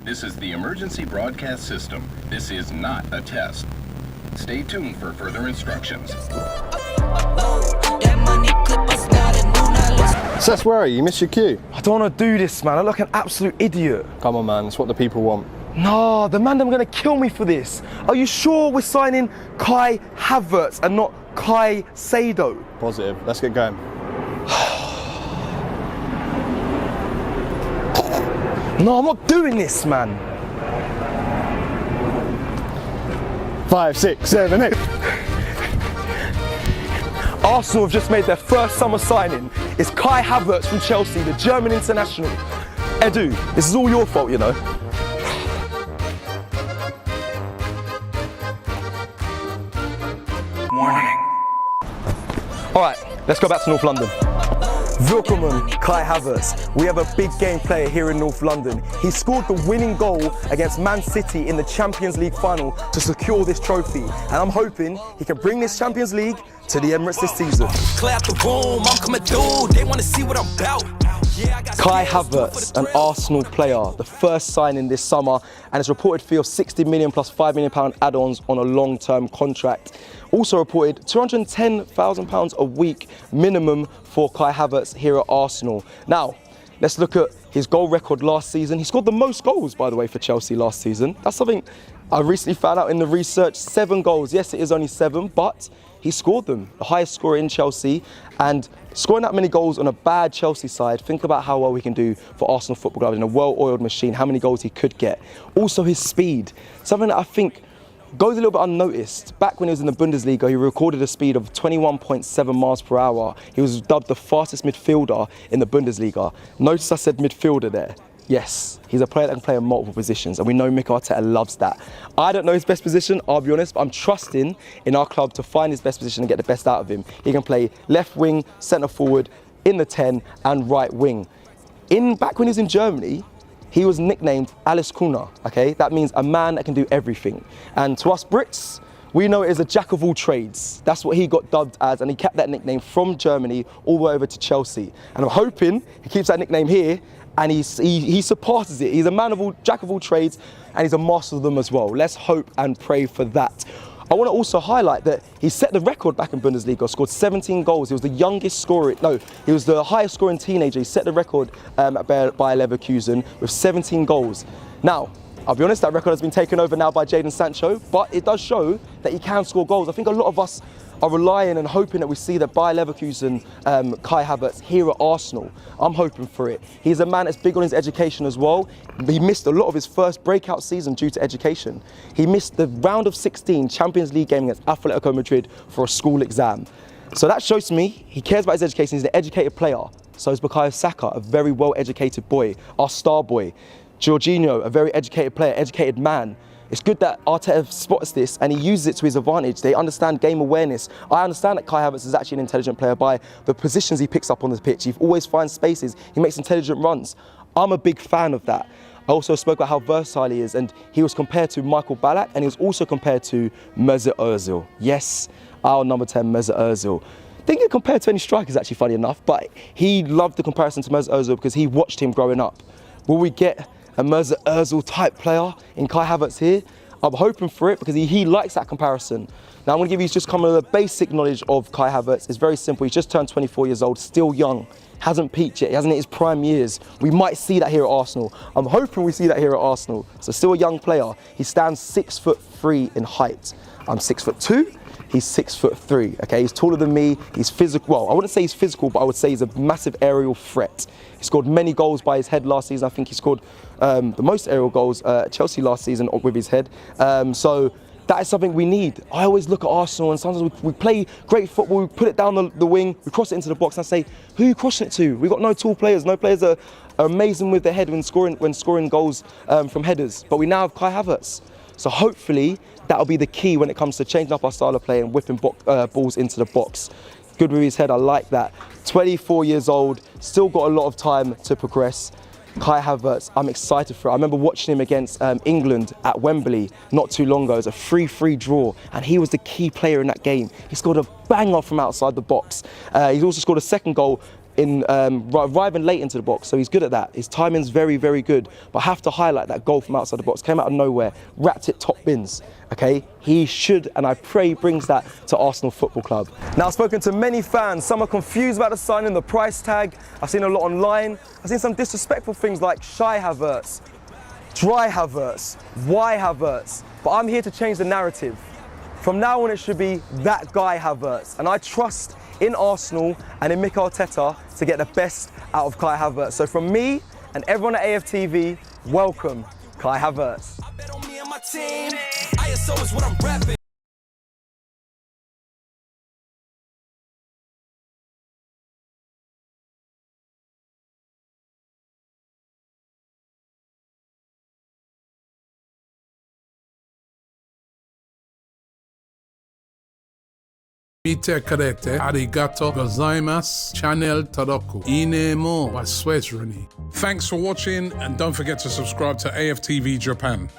This is the emergency broadcast system. This is not a test. Stay tuned for further instructions. Seth, where are you? You missed your cue. I don't want to do this, man. I look an absolute idiot. Come on, man. It's what the people want. Nah, the man them are going to kill me for this. Are you sure we're signing Kai Havertz and not Kai Sado? Positive. Let's get going. No, I'm not doing this, man. 5, 6, 7, 8. Arsenal have just made their first summer signing. It's Kai Havertz from Chelsea, the German international. Edu, this is all your fault, you know. Warning. All right, let's go back to North London. Willkommen, Kai Havertz. We have a big game player here in North London. He scored the winning goal against Man City in the Champions League final to secure this trophy. And I'm hoping he can bring this Champions League to the Emirates this season. Clear out the room, I'm coming through. They want to see what I'm about. Kai Havertz, an Arsenal player, the first signing this summer, and it's reported fee of 60 million plus £5 million add-ons on a long-term contract. Also reported £210,000 a week minimum for Kai Havertz here at Arsenal. Now, let's look at his goal record last season. He scored the most goals, by the way, for Chelsea last season. That's something I recently found out in the research. 7 goals. Yes, it is only 7, but he scored them, the highest scorer in Chelsea, and scoring that many goals on a bad Chelsea side, think about how well we can do for Arsenal Football Club in a well-oiled machine, how many goals he could get. Also his speed, something that I think goes a little bit unnoticed. Back when he was in the Bundesliga, he recorded a speed of 21.7 miles per hour. He was dubbed the fastest midfielder in the Bundesliga. Notice I said midfielder there. Yes, he's a player that can play in multiple positions, and we know Mikel Arteta loves that. I don't know his best position, I'll be honest, but I'm trusting in our club to find his best position and get the best out of him. He can play left wing, centre forward, in the 10 and right wing. Back when he was in Germany, he was nicknamed Alice Kuna, okay? That means a man that can do everything. And to us Brits, we know it as a jack of all trades. That's what he got dubbed as, and he kept that nickname from Germany all the way over to Chelsea. And I'm hoping he keeps that nickname here, and he surpasses it. He's a man of all, jack of all trades, and he's a master of them as well. Let's hope and pray for that. I want to also highlight that he set the record back in Bundesliga, scored 17 goals. He was the youngest scorer, he was the highest scoring teenager. He set the record at Bayer Leverkusen with 17 goals. Now, I'll be honest, that record has been taken over now by Jadon Sancho, but it does show that he can score goals. I think a lot of us are relying and hoping that we see that Bayer Leverkusen, Kai Havertz here at Arsenal. I'm hoping for it. He's a man that's big on his education as well. He missed a lot of his first breakout season due to education. He missed the round of 16 Champions League game against Atletico Madrid for a school exam. So that shows to me he cares about his education. He's an educated player. So is Bukayo Saka, a very well-educated boy, our star boy. Jorginho, a very educated player, educated man. It's good that Arteta spots this and he uses it to his advantage. They understand game awareness. I understand that Kai Havertz is actually an intelligent player by the positions he picks up on the pitch. He always finds spaces. He makes intelligent runs. I'm a big fan of that. I also spoke about how versatile he is, and he was compared to Michael Ballack, and he was also compared to Mesut Ozil. Yes, our number 10, Mesut Ozil. Didn't get compared to any strikers, actually, funny enough, but he loved the comparison to Mesut Ozil because he watched him growing up. Will we get a Mesut Ozil type player in Kai Havertz here? I'm hoping for it because he likes that comparison. Now I'm going to give you just kind of the basic knowledge of Kai Havertz. It's very simple. He's just turned 24 years old, still young, hasn't peaked yet, he hasn't hit his prime years. We might see that here at Arsenal. I'm hoping we see that here at Arsenal. So still a young player. He stands 6'3" in height. I'm 6'2". He's 6'3", okay? He's taller than me, he's physical. Well, I wouldn't say he's physical, but I would say he's a massive aerial threat. He scored many goals by his head last season. I think he scored the most aerial goals at Chelsea last season with his head. So that is something we need. I always look at Arsenal and sometimes we play great football, we put it down the wing, we cross it into the box and I say, who are you crossing it to? We've got no tall players, no players are amazing with their head when scoring goals from headers. But we now have Kai Havertz. So hopefully that'll be the key when it comes to changing up our style of play and whipping balls into the box. Good with his head, I like that. 24 years old, still got a lot of time to progress. Kai Havertz, I'm excited for it. I remember watching him against England at Wembley not too long ago. It was a 3-3 draw, and he was the key player in that game. He scored a banger from outside the box. He's also scored a second goal in arriving late into the box, so he's good at that. His timing's very, very good. But I have to highlight that goal from outside the box. Came out of nowhere, wrapped it top bins. Okay, he should, and I pray he brings that to Arsenal Football Club. Now, I've spoken to many fans. Some are confused about the signing, the price tag. I've seen a lot online. I've seen some disrespectful things like shy Havertz, dry Havertz, why Havertz. But I'm here to change the narrative. From now on, it should be that guy Havertz, and I trust in Arsenal and in Mikel Arteta to get the best out of Kai Havertz. So from me and everyone at AFTV, welcome Kai Havertz. I bet on me and my team. ISO is what I'm rapping. Mite karete, arigato gozaimasu, channel toroku, ine mo waswezruni. Thanks for watching, and don't forget to subscribe to AFTV Japan.